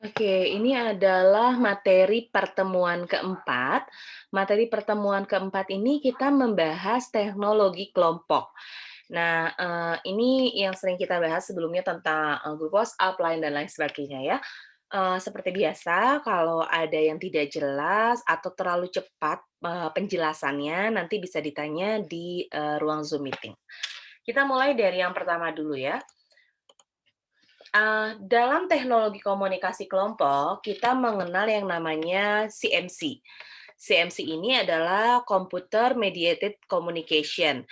Oke, ini adalah materi pertemuan keempat. Materi pertemuan keempat ini kita membahas teknologi kelompok. Nah, ini yang sering kita bahas sebelumnya tentang, grup WhatsApp, Line, dan lain sebagainya ya. Seperti biasa kalau ada yang tidak jelas atau terlalu cepat, penjelasannya nanti bisa ditanya di, ruang Zoom meeting. Kita mulai dari yang pertama dulu ya. Dalam teknologi komunikasi kelompok, kita mengenal yang namanya CMC. CMC ini adalah Computer Mediated Communication.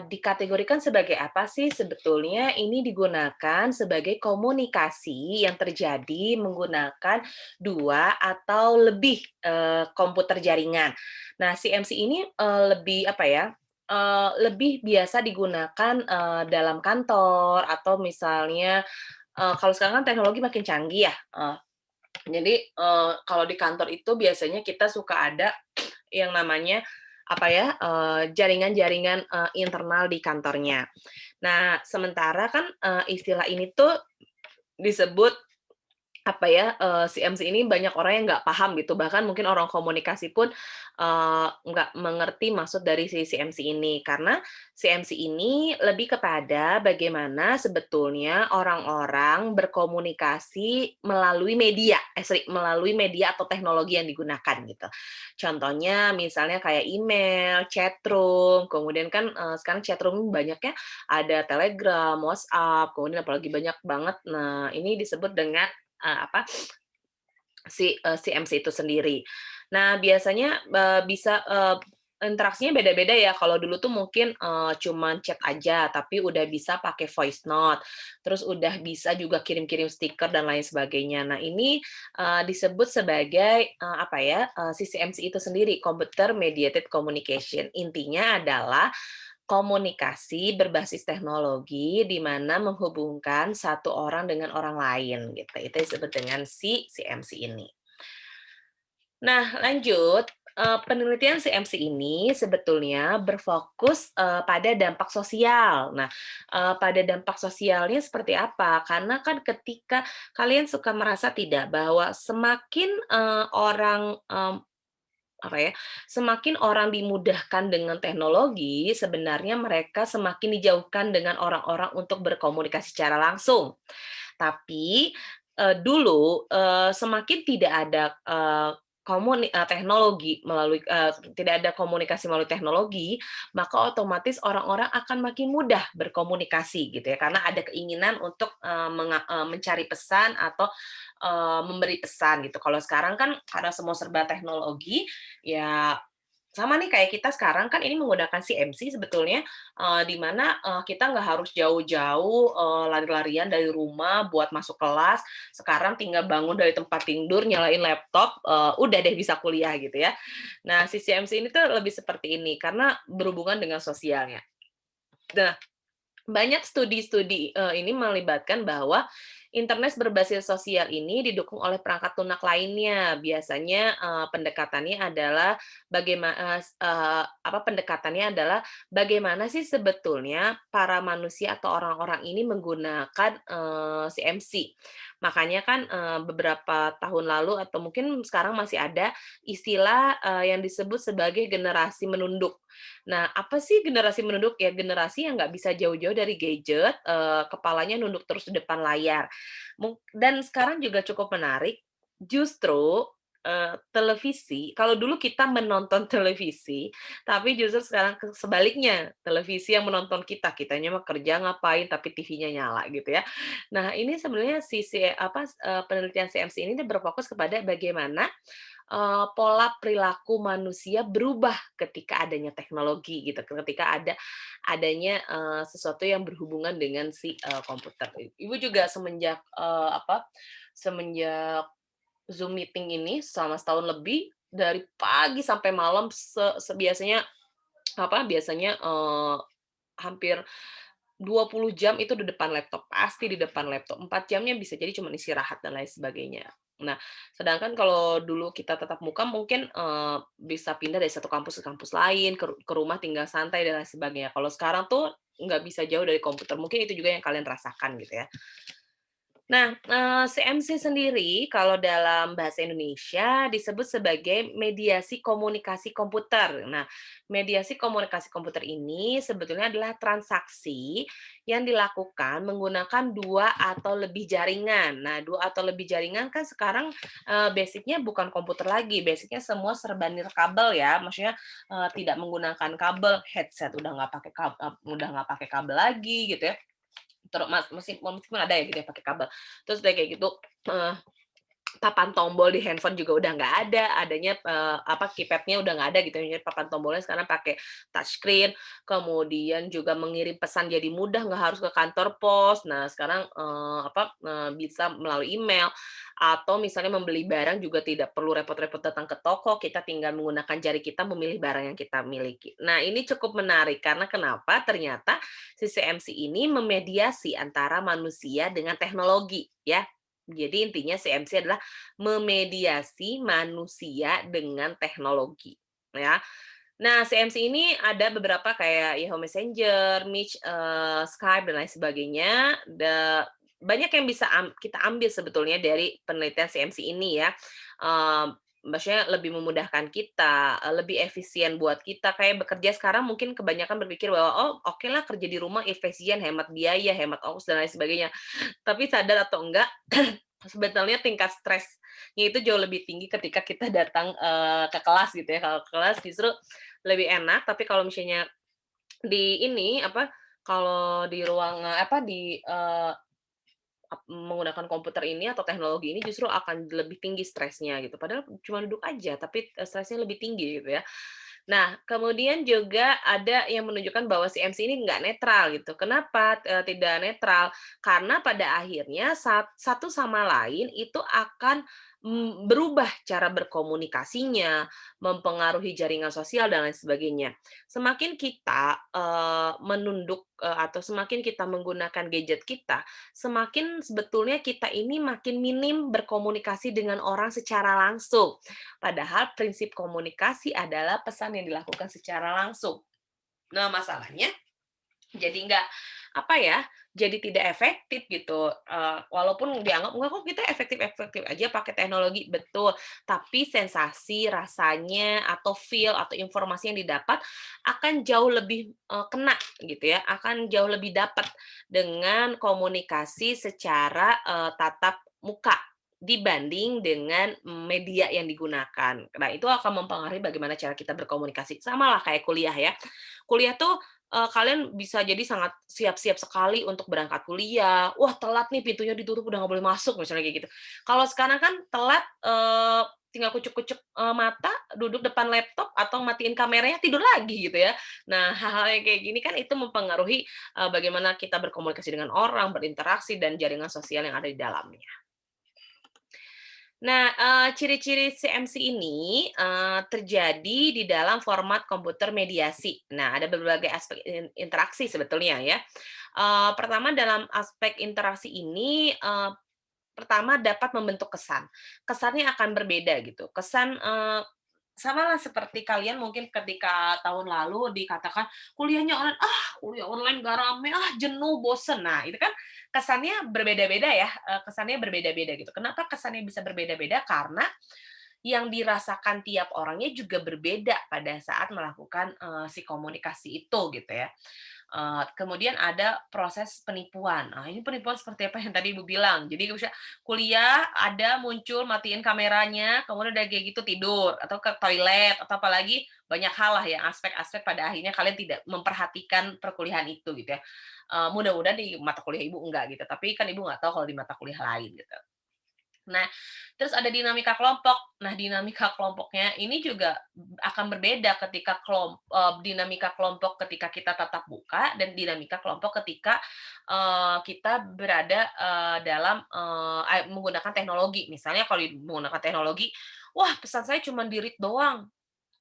Dikategorikan sebagai apa sih sebetulnya? Ini digunakan sebagai komunikasi yang terjadi menggunakan 2 atau lebih, komputer jaringan. Nah, CMC ini, lebih apa ya, lebih biasa digunakan, dalam kantor atau misalnya kalau sekarang kan teknologi makin canggih ya, jadi, kalau di kantor itu biasanya kita suka ada yang namanya, apa ya, jaringan-jaringan, internal di kantornya. Nah, sementara kan, istilah ini tuh disebut apa ya, CMC ini banyak orang yang nggak paham gitu, bahkan mungkin orang komunikasi pun, nggak mengerti maksud dari si CMC ini. Karena CMC ini lebih kepada bagaimana sebetulnya orang-orang berkomunikasi melalui media, melalui media atau teknologi yang digunakan gitu. Contohnya misalnya kayak email, chatroom, kemudian kan, sekarang chatroom banyaknya ada Telegram, WhatsApp, kemudian apalagi banyak banget. Nah, ini disebut dengan apa, CMC itu sendiri. Nah, biasanya, bisa, interaksinya beda-beda ya, kalau dulu tuh mungkin, cuman chat aja, tapi udah bisa pakai voice note, terus udah bisa juga kirim-kirim stiker dan lain sebagainya. Nah, ini, disebut sebagai, apa ya, si CMC itu sendiri, Computer Mediated Communication. Intinya adalah komunikasi berbasis teknologi di mana menghubungkan satu orang dengan orang lain gitu, itu disebut dengan si CMC ini. Nah lanjut, penelitian CMC ini sebetulnya berfokus, pada dampak sosial. Nah, pada dampak sosialnya seperti apa? Karena kan ketika kalian suka merasa tidak bahwa semakin, orang, apa ya, semakin orang dimudahkan dengan teknologi, sebenarnya mereka semakin dijauhkan dengan orang-orang untuk berkomunikasi secara langsung. Tapi, dulu, semakin tidak ada, teknologi melalui tidak ada komunikasi melalui teknologi, maka otomatis orang-orang akan makin mudah berkomunikasi gitu ya, karena ada keinginan untuk, mencari pesan atau, memberi pesan gitu. Kalau sekarang kan karena semua serba teknologi, ya sama nih kayak kita sekarang kan ini menggunakan CMC sebetulnya, di mana, kita nggak harus jauh-jauh, lari-larian dari rumah buat masuk kelas, sekarang tinggal bangun dari tempat tidur, nyalain laptop, udah deh bisa kuliah gitu ya. Nah, si CMC ini tuh lebih seperti ini, karena berhubungan dengan sosialnya. Nah, banyak studi-studi, ini melibatkan bahwa internet berbasis sosial ini didukung oleh perangkat lunak lainnya. Biasanya, pendekatannya adalah pendekatannya adalah bagaimana sih sebetulnya para manusia atau orang-orang ini menggunakan, CMC. Makanya kan, beberapa tahun lalu atau mungkin sekarang masih ada istilah, yang disebut sebagai generasi menunduk. Nah, apa sih generasi menunduk? Ya generasi yang nggak bisa jauh-jauh dari gadget, kepalanya nunduk terus di depan layar. Dan sekarang juga cukup menarik, justru, televisi kalau dulu kita menonton televisi, tapi justru sekarang sebaliknya, televisi yang menonton kita, kitanya mah kerja ngapain, tapi TV-nya nyala gitu ya. Nah, ini sebenarnya penelitian CMC ini berfokus kepada bagaimana pola perilaku manusia berubah ketika adanya teknologi gitu, ketika adanya, sesuatu yang berhubungan dengan si, komputer. Ibu juga semenjak Zoom meeting ini selama setahun lebih, dari pagi sampai malam biasanya biasanya, hampir 20 jam itu di depan laptop, pasti di depan laptop, 4 jamnya bisa jadi cuma istirahat dan lain sebagainya. Nah, sedangkan kalau dulu kita tatap muka mungkin, bisa pindah dari satu kampus ke kampus lain, ke rumah tinggal santai dan lain sebagainya. Kalau sekarang tuh nggak bisa jauh dari komputer, mungkin itu juga yang kalian rasakan gitu ya. Nah, CMC sendiri kalau dalam bahasa Indonesia disebut sebagai mediasi komunikasi komputer. Nah, mediasi komunikasi komputer ini sebetulnya adalah transaksi yang dilakukan menggunakan 2 atau lebih jaringan. Nah, 2 atau lebih jaringan kan sekarang, basic-nya bukan komputer lagi, basic-nya semua serba nirkabel ya, maksudnya, tidak menggunakan kabel, headset udah nggak pakai kabel lagi gitu ya. Meskipun ada ya gitu ya pakai kabel. Terus udah kayak gitu, eee, papan tombol di handphone juga udah nggak ada, adanya, keypad-nya udah nggak ada gitu ya, jadi papan tombolnya sekarang pakai touchscreen, kemudian juga mengirim pesan jadi mudah, nggak harus ke kantor pos. Nah sekarang, bisa melalui email, atau misalnya membeli barang juga tidak perlu repot-repot datang ke toko, kita tinggal menggunakan jari kita memilih barang yang kita miliki. Nah ini cukup menarik karena kenapa, ternyata si CMC ini memediasi antara manusia dengan teknologi ya. Jadi intinya CMC adalah memediasi manusia dengan teknologi, ya. Nah, CMC ini ada beberapa kayak Yahoo Messenger, Meet, Skype, dan lain sebagainya. Banyak yang bisa kita ambil sebetulnya dari penelitian CMC ini ya. Maksudnya lebih memudahkan kita, lebih efisien buat kita. Kayak bekerja sekarang mungkin kebanyakan berpikir bahwa, "Oh, oke lah kerja di rumah efisien, hemat biaya, hemat ongkos, dan lain sebagainya." Tapi sadar atau enggak, sebetulnya tingkat stresnya itu jauh lebih tinggi ketika kita datang, ke kelas gitu ya. Kalau ke kelas justru lebih enak, tapi kalau misalnya di ini, kalau di ruang, menggunakan komputer ini atau teknologi ini justru akan lebih tinggi stresnya gitu. Padahal cuma duduk aja, tapi, stresnya lebih tinggi gitu ya. Nah, kemudian juga ada yang menunjukkan bahwa si MC ini nggak netral gitu. Kenapa, tidak netral? Karena pada akhirnya satu sama lain itu akan, berubah cara berkomunikasinya, mempengaruhi jaringan sosial dan lain sebagainya. Semakin kita, menunduk, atau semakin kita menggunakan gadget kita, semakin sebetulnya kita ini makin minim berkomunikasi dengan orang secara langsung. Padahal prinsip komunikasi adalah pesan yang dilakukan secara langsung. Nah, masalahnya jadi nggak, jadi tidak efektif gitu, walaupun dianggap, "Enggak kok, kita efektif-efektif aja pakai teknologi." Betul, tapi sensasi, rasanya, atau feel, atau informasi yang didapat akan jauh lebih, kena gitu ya, akan jauh lebih dapat dengan komunikasi secara, tatap muka dibanding dengan media yang digunakan. Nah, itu akan mempengaruhi bagaimana cara kita berkomunikasi. Sama lah kayak kuliah ya. Kuliah tuh kalian bisa jadi sangat siap-siap sekali untuk berangkat kuliah, "Wah telat nih, pintunya ditutup udah nggak boleh masuk," misalnya kayak gitu. Kalau sekarang kan telat, tinggal kucek-kucek, mata, duduk depan laptop atau matiin kameranya, tidur lagi gitu ya. Nah, hal-hal yang kayak gini kan itu mempengaruhi, bagaimana kita berkomunikasi dengan orang, berinteraksi, dan jaringan sosial yang ada di dalamnya. Nah, ciri-ciri CMC ini, terjadi di dalam format komputer mediasi. Nah, ada berbagai aspek interaksi sebetulnya ya. Pertama dalam aspek interaksi ini, pertama dapat membentuk kesan. Kesannya akan berbeda gitu. Kesan, samalah seperti kalian mungkin ketika tahun lalu dikatakan, "Kuliahnya online," "Ah, kuliah online nggak rame, ah jenuh, bosen." Nah, itu kan kesannya berbeda-beda ya, kesannya berbeda-beda gitu. Kenapa kesannya bisa berbeda-beda? Karena yang dirasakan tiap orangnya juga berbeda pada saat melakukan, si komunikasi itu gitu ya. Kemudian ada proses penipuan. Nah, ini penipuan seperti apa yang tadi Ibu bilang. Jadi misalnya kuliah ada muncul matiin kameranya, kemudian udah kayak gitu tidur atau ke toilet atau apalagi banyak hal lah ya aspek-aspek pada akhirnya kalian tidak memperhatikan perkuliahan itu gitu ya. Mudah-mudahan di mata kuliah Ibu enggak gitu, tapi kan Ibu nggak tahu kalau di mata kuliah lain gitu. Nah, terus ada dinamika kelompok. Nah, dinamika kelompoknya ini juga akan berbeda ketika dinamika kelompok ketika kita tatap muka dan dinamika kelompok ketika, kita berada, dalam, menggunakan teknologi. Misalnya kalau menggunakan teknologi, "Wah, pesan saya cuma di-read doang."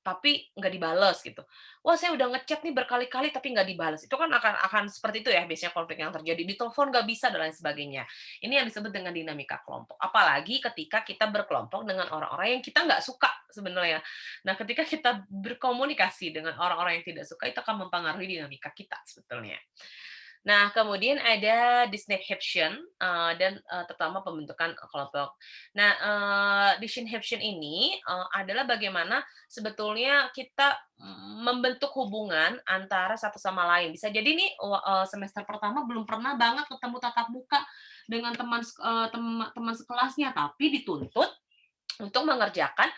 Tapi nggak dibales gitu. "Wah, saya udah ngechat nih berkali-kali tapi nggak dibales." Itu kan akan seperti itu ya biasanya konflik yang terjadi, di telepon nggak bisa dan lain sebagainya. Ini yang disebut dengan dinamika kelompok. Apalagi ketika kita berkelompok dengan orang-orang yang kita nggak suka sebenarnya. Nah, ketika kita berkomunikasi dengan orang-orang yang tidak suka, itu akan mempengaruhi dinamika kita sebetulnya. Nah, kemudian ada distinction, dan, terutama pembentukan kelompok. Nah, distinction ini, adalah bagaimana sebetulnya kita, membentuk hubungan antara satu sama lain. Bisa jadi nih, semester pertama belum pernah banget ketemu tatap muka dengan teman sekelasnya, tapi dituntut untuk mengerjakan,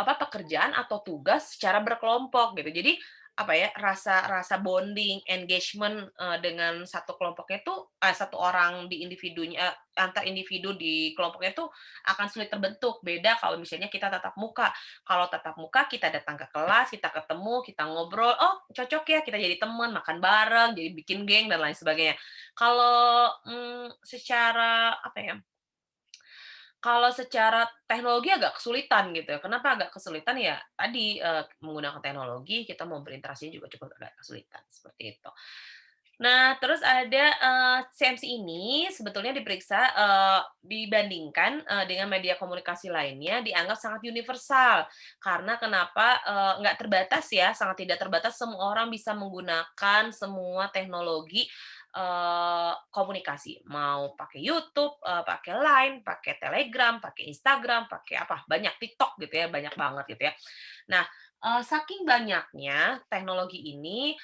pekerjaan atau tugas secara berkelompok gitu. Jadi, apa ya, rasa rasa bonding, engagement, dengan satu kelompoknya itu satu orang di individunya antar individu di kelompoknya itu akan sulit terbentuk. Beda kalau misalnya kita tatap muka. Kalau tatap muka kita datang ke kelas, kita ketemu, kita ngobrol, "Oh cocok ya kita jadi teman, makan bareng, jadi bikin geng," dan lain sebagainya. Kalau, secara apa ya, kalau secara teknologi agak kesulitan gitu ya. Kenapa agak kesulitan? Ya tadi, menggunakan teknologi kita mau berinteraksi juga cukup agak kesulitan, seperti itu. Nah, terus ada, CMC ini sebetulnya diperiksa, dibandingkan, dengan media komunikasi lainnya dianggap sangat universal. Karena kenapa, nggak terbatas ya, sangat tidak terbatas semua orang bisa menggunakan semua teknologi, komunikasi. Mau pakai YouTube, pakai Line, pakai Telegram, pakai Instagram, pakai apa, banyak TikTok gitu ya, banyak banget gitu ya. Nah, saking banyaknya teknologi ini,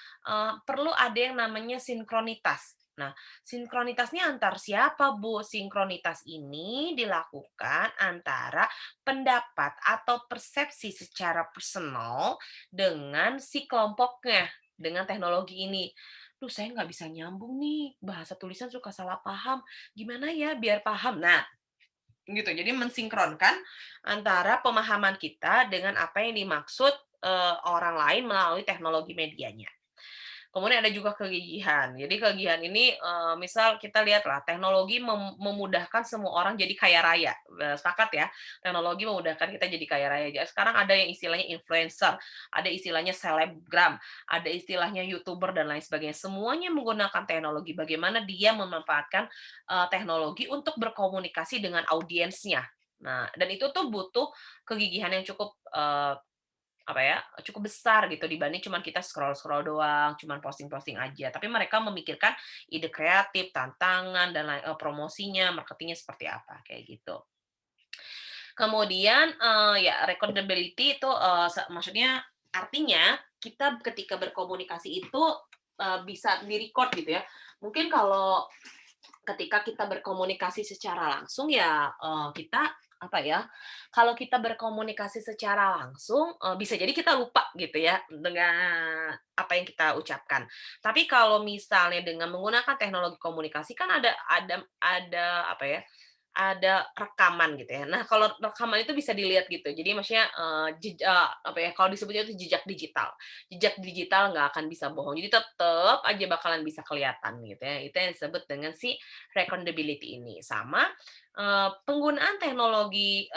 perlu ada yang namanya sinkronitas. Nah, sinkronitasnya antar siapa, Bu? Sinkronitas ini dilakukan antara pendapat atau persepsi secara personal dengan si kelompoknya, dengan teknologi ini. "Duh, saya nggak bisa nyambung nih, bahasa tulisan suka salah paham, gimana ya biar paham?" Nah, gitu. Jadi mensinkronkan antara pemahaman kita dengan apa yang dimaksud, orang lain melalui teknologi medianya. Kemudian ada juga kegigihan. Jadi kegigihan ini, misal kita lihatlah teknologi memudahkan semua orang jadi kaya raya, sepakat ya, teknologi memudahkan kita jadi kaya raya. Jadi sekarang ada yang istilahnya influencer, ada istilahnya selebgram, ada istilahnya YouTuber dan lain sebagainya. Semuanya menggunakan teknologi, bagaimana dia memanfaatkan, teknologi untuk berkomunikasi dengan audiensnya. Nah, dan itu tuh butuh kegigihan yang cukup, apa ya, cukup besar gitu dibanding cuman kita scroll-scroll doang, cuman posting-posting aja. Tapi mereka memikirkan ide kreatif, tantangan, dan promosinya, marketingnya seperti apa, kayak gitu. Kemudian, ya recordability itu, maksudnya artinya kita ketika berkomunikasi itu, bisa di-record gitu ya. Mungkin kalau ketika kita berkomunikasi secara langsung ya, kita apa ya, kalau kita berkomunikasi secara langsung, bisa jadi kita lupa gitu ya dengan apa yang kita ucapkan. Tapi kalau misalnya dengan menggunakan teknologi komunikasi kan ada apa ya, ada rekaman gitu ya. Nah, kalau rekaman itu bisa dilihat gitu. Jadi maksudnya, apa ya, kalau disebutnya itu jejak digital. Jejak digital nggak akan bisa bohong. Jadi tetep aja bakalan bisa kelihatan gitu ya. Itu yang disebut dengan si recognizability ini. Sama, penggunaan teknologi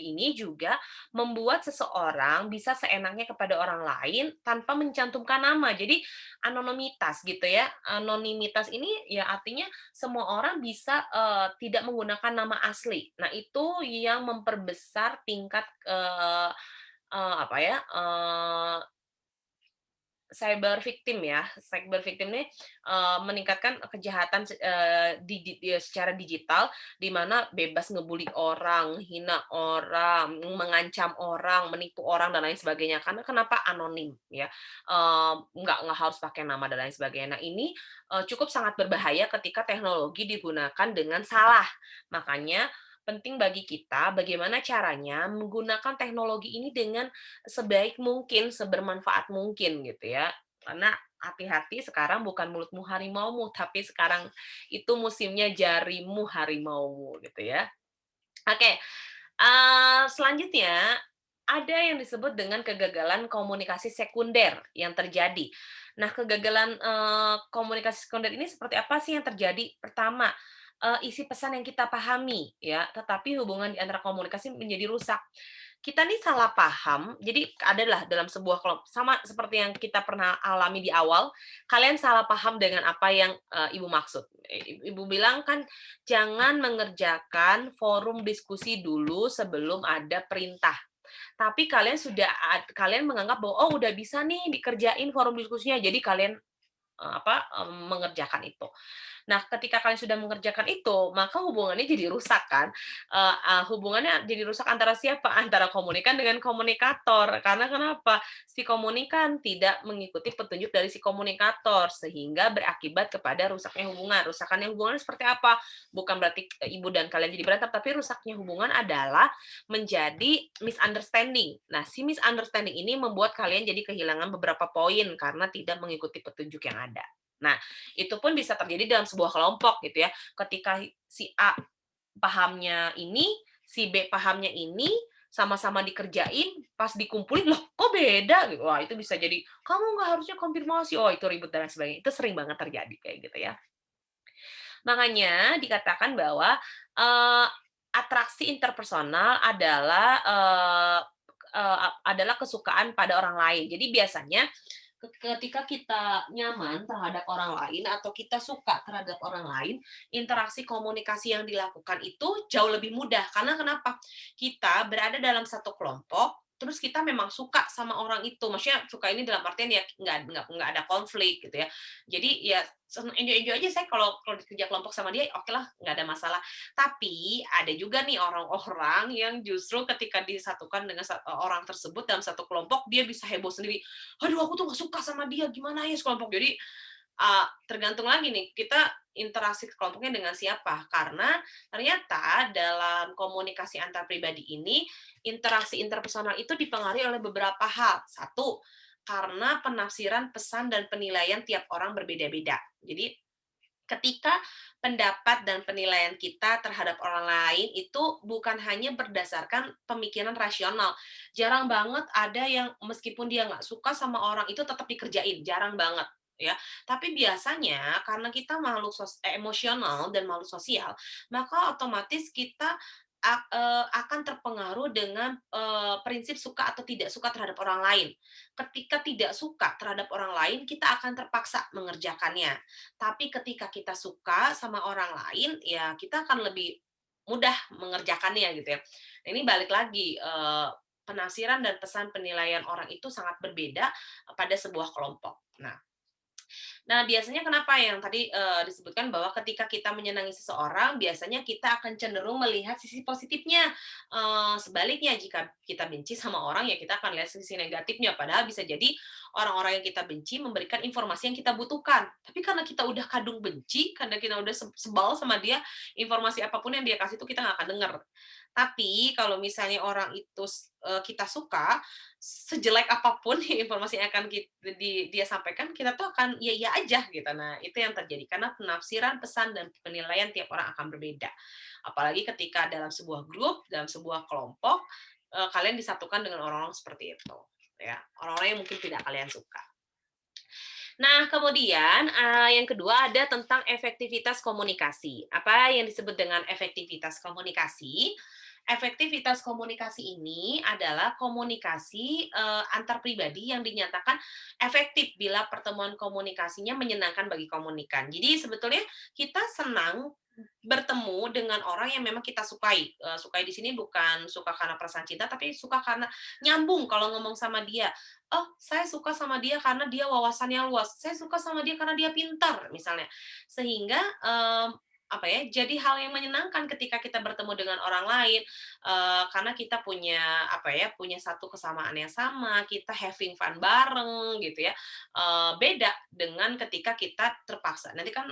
ini juga membuat seseorang bisa seenaknya kepada orang lain tanpa mencantumkan nama. Jadi anonimitas gitu ya. Anonimitas ini ya artinya semua orang bisa, tidak menggunakan nama asli. Nah, itu yang memperbesar tingkat, apa ya, cyber victim ini, meningkatkan kejahatan secara digital, di mana bebas ngebully orang, hina orang, mengancam orang, menipu orang, dan lain sebagainya. Karena kenapa? Anonim ya, nggak harus pakai nama dan lain sebagainya. Nah ini, cukup sangat berbahaya ketika teknologi digunakan dengan salah. Makanya penting bagi kita bagaimana caranya menggunakan teknologi ini dengan sebaik mungkin, sebermanfaat mungkin gitu ya. Karena hati-hati sekarang bukan mulutmu harimaumu, tapi sekarang itu musimnya jarimu harimaumu gitu ya. Oke, selanjutnya ada yang disebut dengan kegagalan komunikasi sekunder yang terjadi. Nah, kegagalan, komunikasi sekunder ini seperti apa sih yang terjadi? Pertama, isi pesan yang kita pahami ya, tetapi hubungan di antara komunikasi menjadi rusak. Kita nih salah paham, jadi adalah dalam sebuah kelompok sama seperti yang kita pernah alami di awal, kalian salah paham dengan apa yang, Ibu maksud. Ibu bilang kan jangan mengerjakan forum diskusi dulu sebelum ada perintah. Tapi kalian menganggap bahwa, "Oh, udah bisa nih dikerjain forum diskusinya." Jadi kalian mengerjakan itu. Nah, ketika kalian sudah mengerjakan itu, maka hubungannya jadi rusak kan, hubungannya jadi rusak antara siapa? Antara komunikan dengan komunikator. Karena kenapa? Si komunikan tidak mengikuti petunjuk dari si komunikator, sehingga berakibat kepada rusaknya hubungan. Rusakannya hubungan seperti apa? Bukan berarti ibu dan kalian jadi berantem, tapi rusaknya hubungan adalah menjadi misunderstanding. Nah, si misunderstanding ini membuat kalian jadi kehilangan beberapa poin karena tidak mengikuti petunjuk yang ada. Nah, itu pun bisa terjadi dalam sebuah kelompok gitu ya. Ketika si A pahamnya ini, si B pahamnya ini, sama-sama dikerjain, pas dikumpulin, loh kok beda? Gitu. Wah itu bisa jadi, kamu nggak harusnya konfirmasi, oh itu ribut dan lain sebagainya. Itu sering banget terjadi kayak gitu ya. Makanya dikatakan bahwa atraksi interpersonal adalah kesukaan pada orang lain. Jadi biasanya ketika kita nyaman terhadap orang lain atau kita suka terhadap orang lain, interaksi komunikasi yang dilakukan itu jauh lebih mudah. Karena kenapa? Kita berada dalam satu kelompok, terus kita memang suka sama orang itu. Maksudnya suka ini dalam artian ya nggak ada konflik gitu ya. Jadi ya enjoy aja saya kalau kerja kelompok sama dia, oke lah, nggak ada masalah. Tapi ada juga nih orang-orang yang justru ketika disatukan dengan orang tersebut dalam satu kelompok, dia bisa heboh sendiri. Aduh aku tuh gak suka sama dia, gimana ya sekelompok. Jadi tergantung lagi nih, kita interaksi kelompoknya dengan siapa. Karena ternyata dalam komunikasi antar pribadi ini, interaksi interpersonal itu dipengaruhi oleh beberapa hal. Satu, karena penafsiran pesan dan penilaian tiap orang berbeda-beda. Jadi ketika pendapat dan penilaian kita terhadap orang lain itu bukan hanya berdasarkan pemikiran rasional. Jarang banget ada yang meskipun dia nggak suka sama orang itu tetap dikerjain, jarang banget ya. Tapi biasanya karena kita makhluk emosional dan makhluk sosial, maka otomatis kita akan terpengaruh dengan prinsip suka atau tidak suka terhadap orang lain. Ketika tidak suka terhadap orang lain, kita akan terpaksa mengerjakannya. Tapi ketika kita suka sama orang lain, ya kita akan lebih mudah mengerjakannya gitu ya. Nah, ini balik lagi, penafsiran dan pesan penilaian orang itu sangat berbeda pada sebuah kelompok. Nah, biasanya kenapa yang tadi, disebutkan bahwa ketika kita menyenangi seseorang, biasanya kita akan cenderung melihat sisi positifnya. Sebaliknya jika kita benci sama orang, ya kita akan lihat sisi negatifnya. Padahal bisa jadi orang-orang yang kita benci memberikan informasi yang kita butuhkan. Tapi karena kita udah kadung benci, karena kita udah sebal sama dia, informasi apapun yang dia kasih itu kita nggak akan dengar. Tapi kalau misalnya orang itu kita suka, sejelek apapun informasi yang akan dia sampaikan, kita tuh akan iya-iya aja gitu. Nah, itu yang terjadi karena penafsiran, pesan, dan penilaian tiap orang akan berbeda. Apalagi ketika dalam sebuah grup, dalam sebuah kelompok, kalian disatukan dengan orang-orang seperti itu. Ya, orang-orang yang mungkin tidak kalian suka. Nah, kemudian yang kedua ada tentang efektivitas komunikasi. Apa yang disebut dengan efektivitas komunikasi? Efektivitas komunikasi ini adalah komunikasi antar pribadi yang dinyatakan efektif bila pertemuan komunikasinya menyenangkan bagi komunikan. Jadi sebetulnya kita senang bertemu dengan orang yang memang kita sukai. Sukai di sini bukan suka karena perasaan cinta, tapi suka karena nyambung kalau ngomong sama dia. Oh, saya suka sama dia karena dia wawasannya luas. Saya suka sama dia karena dia pintar, misalnya. Sehingga apa ya? Jadi hal yang menyenangkan ketika kita bertemu dengan orang lain karena kita punya apa ya? Punya satu kesamaan yang sama, kita having fun bareng gitu ya. Beda dengan ketika kita terpaksa. Nanti kan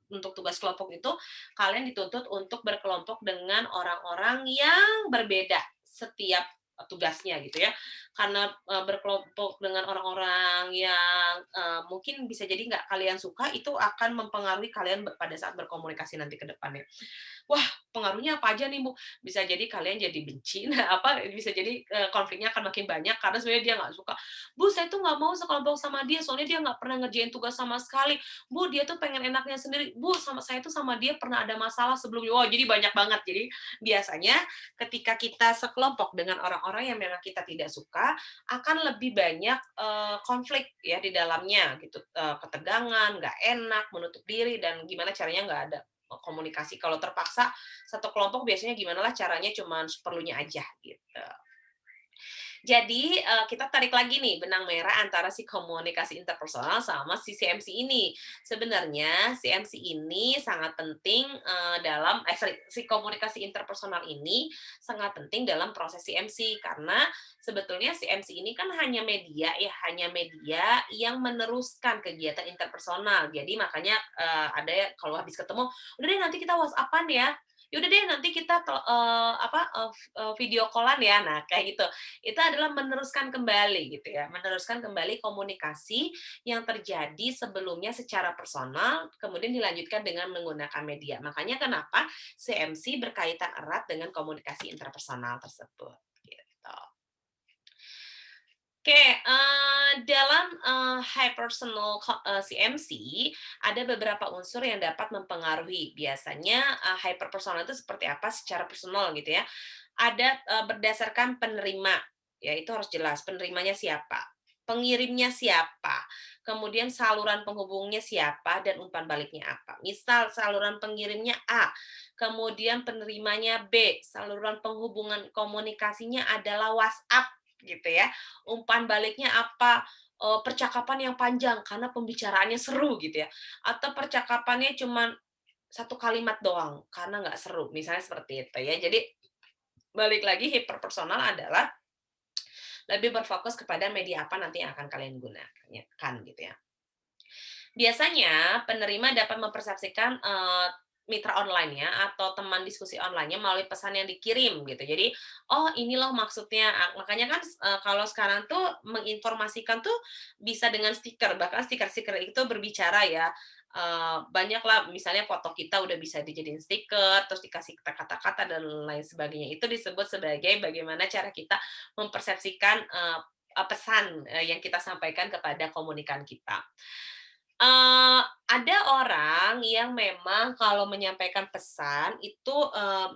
untuk tugas kelompok itu kalian dituntut untuk berkelompok dengan orang-orang yang berbeda setiap tugasnya gitu ya. Karena berkelompok dengan orang-orang yang mungkin bisa jadi nggak kalian suka, itu akan mempengaruhi kalian pada saat berkomunikasi nanti ke depannya. Wah, pengaruhnya apa aja nih Bu? Bisa jadi kalian jadi benci, nah apa bisa jadi konfliknya akan makin banyak karena sebenarnya dia nggak suka. Bu, saya tuh nggak mau sekelompok sama dia, soalnya dia nggak pernah ngerjain tugas sama sekali. Bu, dia tuh pengen enaknya sendiri. Bu, sama saya tuh sama dia pernah ada masalah sebelumnya. Wah, jadi banyak banget. Jadi biasanya ketika kita sekelompok dengan orang-orang yang memang kita tidak suka, akan lebih banyak konflik ya di dalamnya gitu, ketegangan, nggak enak, menutup diri, dan gimana caranya nggak ada komunikasi. Kalau terpaksa satu kelompok biasanya gimana lah caranya cuman seperlunya aja gitu. Jadi, kita tarik lagi nih benang merah antara si komunikasi interpersonal sama si CMC ini. Sebenarnya CMC ini sangat penting, si komunikasi interpersonal ini sangat penting dalam proses CMC, karena sebetulnya CMC ini kan hanya media ya, hanya media yang meneruskan kegiatan interpersonal. Jadi makanya, ada ya kalau habis ketemu, "Udah deh nanti kita WhatsApp-an ya, ya udah deh nanti kita video call-an ya." Nah, kayak gitu. Itu adalah meneruskan kembali gitu ya, meneruskan kembali komunikasi yang terjadi sebelumnya secara personal, kemudian dilanjutkan dengan menggunakan media. Makanya kenapa CMC berkaitan erat dengan komunikasi interpersonal tersebut, gitu. Oke, dalam, high personal CMC, ada beberapa unsur yang dapat mempengaruhi. Biasanya, hyper personal itu seperti apa secara personal gitu ya. Ada, berdasarkan penerima, ya itu harus jelas penerimanya siapa, pengirimnya siapa, kemudian saluran penghubungnya siapa, dan umpan baliknya apa. Misal saluran pengirimnya A, kemudian penerimanya B, saluran penghubungan komunikasinya adalah WhatsApp gitu ya, umpan baliknya apa, percakapan yang panjang karena pembicaraannya seru gitu ya, atau percakapannya cuman satu kalimat doang karena nggak seru, misalnya seperti itu ya. Jadi balik lagi hiperpersonal adalah lebih berfokus kepada media apa nanti yang akan kalian gunakan gitu ya. Biasanya penerima dapat mempersepsikan, mitra online-nya atau teman diskusi online-nya melalui pesan yang dikirim gitu. Jadi, "Oh ini loh maksudnya." Makanya kan kalau sekarang tuh menginformasikan tuh bisa dengan stiker, bahkan stiker-stiker itu berbicara ya. Banyaklah misalnya foto kita udah bisa dijadiin stiker, terus dikasih kata-kata dan lain sebagainya. Itu disebut sebagai bagaimana cara kita mempersepsikan, pesan, yang kita sampaikan kepada komunikan kita. Ada orang yang memang kalau menyampaikan pesan itu,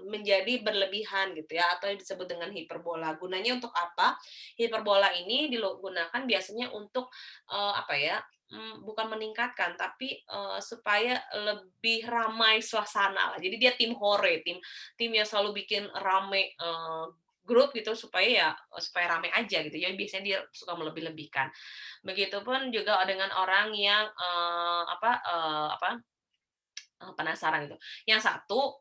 menjadi berlebihan gitu ya, atau yang disebut dengan hiperbola. Gunanya untuk apa? Hiperbola ini gunakan biasanya untuk, apa ya, bukan meningkatkan, tapi, supaya lebih ramai suasana lah. Jadi dia tim hore, tim tim yang selalu bikin rame, grup gitu supaya ya, supaya rame aja gitu ya, biasanya dia suka melebih-lebihkan. Begitupun juga dengan orang yang, penasaran gitu. Yang satu,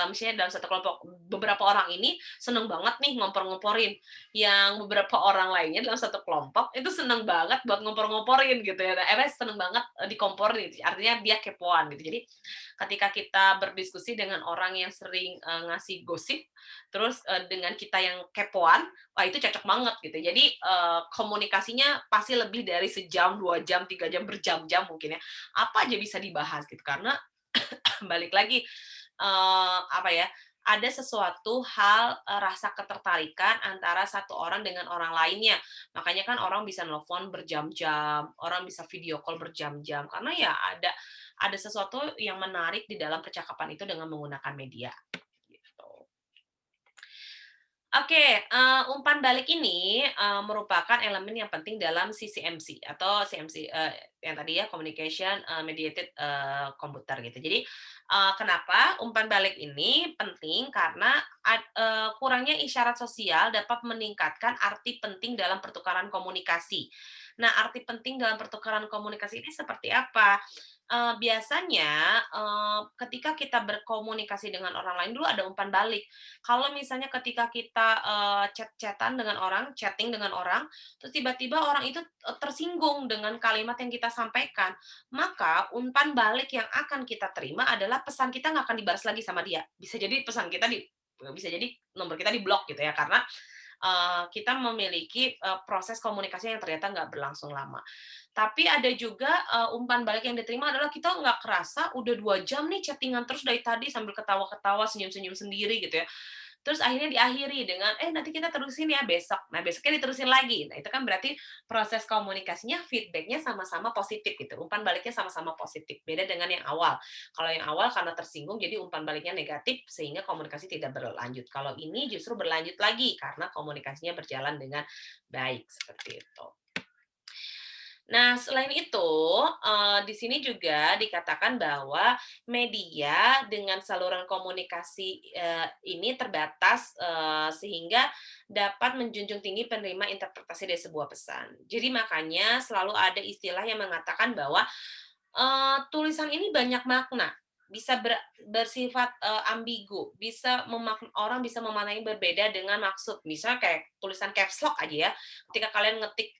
misalnya dalam satu kelompok, beberapa orang ini seneng banget nih ngompor-ngomporin, yang beberapa orang lainnya dalam satu kelompok itu seneng banget buat ngompor-ngomporin gitu ya, seneng banget, dikomporin gitu, artinya dia kepoan gitu. Jadi, ketika kita berdiskusi dengan orang yang sering, ngasih gosip, terus, dengan kita yang kepoan, wah itu cocok banget gitu. Jadi, komunikasinya pasti lebih dari sejam, 2 jam, 3 jam, berjam-jam mungkin ya, apa aja bisa dibahas gitu. Karena balik lagi, apa ya, ada sesuatu hal, rasa ketertarikan antara satu orang dengan orang lainnya. Makanya kan orang bisa nelfon berjam-jam, orang bisa video call berjam-jam, karena ya ada sesuatu yang menarik di dalam percakapan itu dengan menggunakan media, gitu. Oke, umpan balik ini, merupakan elemen yang penting dalam CCMC atau CMC, yang tadi ya communication, mediated, computer gitu. Jadi, kenapa umpan balik ini penting karena kurangnya isyarat sosial dapat meningkatkan arti penting dalam pertukaran komunikasi. Nah, arti penting dalam pertukaran komunikasi ini seperti apa? Biasanya, ketika kita berkomunikasi dengan orang lain dulu ada umpan balik. Kalau misalnya ketika kita, chat-chat-an dengan orang, chatting dengan orang, terus tiba-tiba orang itu, tersinggung dengan kalimat yang kita sampaikan, maka umpan balik yang akan kita terima adalah pesan kita nggak akan dibalas lagi sama dia. Bisa jadi nomor kita diblok gitu ya, karena, kita memiliki, proses komunikasi yang ternyata nggak berlangsung lama. Tapi ada juga, umpan balik yang diterima adalah kita nggak kerasa udah 2 jam nih chatting-an terus dari tadi sambil ketawa-ketawa, senyum-senyum sendiri gitu ya. Terus akhirnya diakhiri dengan, nanti kita terusin ya besok." Nah, besoknya diterusin lagi. Nah, itu kan berarti proses komunikasinya, feedback-nya sama-sama positif gitu, umpan baliknya sama-sama positif, beda dengan yang awal. Kalau yang awal karena tersinggung, jadi umpan baliknya negatif, sehingga komunikasi tidak berlanjut. Kalau ini justru berlanjut lagi, karena komunikasinya berjalan dengan baik, seperti itu. Nah, selain itu, di sini juga dikatakan bahwa media dengan saluran komunikasi, ini terbatas, sehingga dapat menjunjung tinggi penerima interpretasi dari sebuah pesan. Jadi makanya selalu ada istilah yang mengatakan bahwa, tulisan ini banyak makna, bisa bersifat, ambigu, orang bisa memaknai berbeda dengan maksud. Misalnya kayak tulisan caps lock aja ya, ketika kalian ngetik,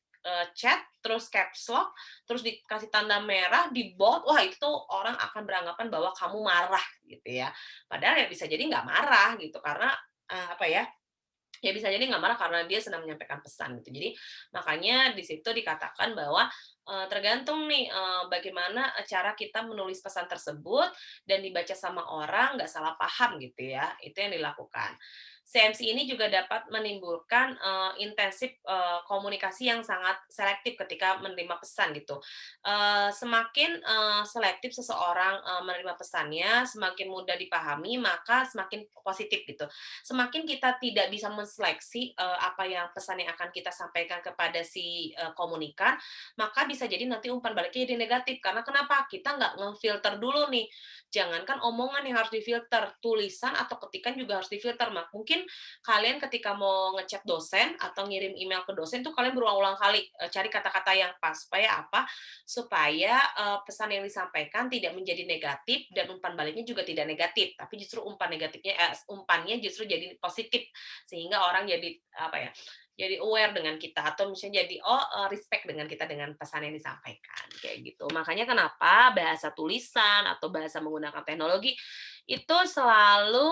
chat, terus caps lock, terus dikasih tanda merah, di-bold, wah itu tuh orang akan beranggapan bahwa kamu marah gitu ya. Padahal ya bisa jadi nggak marah gitu, karena, apa ya, bisa jadi nggak marah karena dia sedang menyampaikan pesan gitu. Jadi makanya di situ dikatakan bahwa, tergantung nih, bagaimana, cara kita menulis pesan tersebut dan dibaca sama orang nggak salah paham gitu ya, itu yang dilakukan. CMC ini juga dapat menimbulkan, intensif, komunikasi yang sangat selektif ketika menerima pesan gitu. Semakin, selektif seseorang, menerima pesannya, semakin mudah dipahami, maka semakin positif gitu. Semakin kita tidak bisa menseleksi, apa yang pesan yang akan kita sampaikan kepada si, komunikan, maka bisa jadi nanti umpan baliknya jadi negatif. Karena kenapa? Kita nggak ngefilter dulu nih. Jangankan omongan yang harus difilter, tulisan atau ketikan juga harus difilter. Mungkin kalian ketika mau ngechat dosen atau ngirim email ke dosen tuh kalian berulang-ulang kali, cari kata-kata yang pas. Supaya apa? Supaya, pesan yang disampaikan tidak menjadi negatif dan umpan baliknya juga tidak negatif, tapi justru umpannya justru jadi positif, sehingga orang jadi, apa ya, jadi aware dengan kita atau misalnya jadi, oh, respect dengan kita dengan pesan yang disampaikan, kayak gitu. Makanya kenapa bahasa tulisan atau bahasa menggunakan teknologi itu selalu,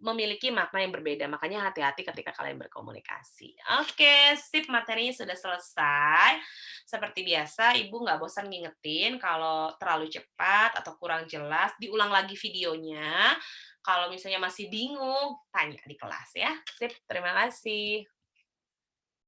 memiliki makna yang berbeda, makanya hati-hati ketika kalian berkomunikasi. Oke, sip, materinya sudah selesai. Seperti biasa, Ibu nggak bosan ngingetin kalau terlalu cepat atau kurang jelas, diulang lagi videonya. Kalau misalnya masih bingung, tanya di kelas ya. Sip, terima kasih.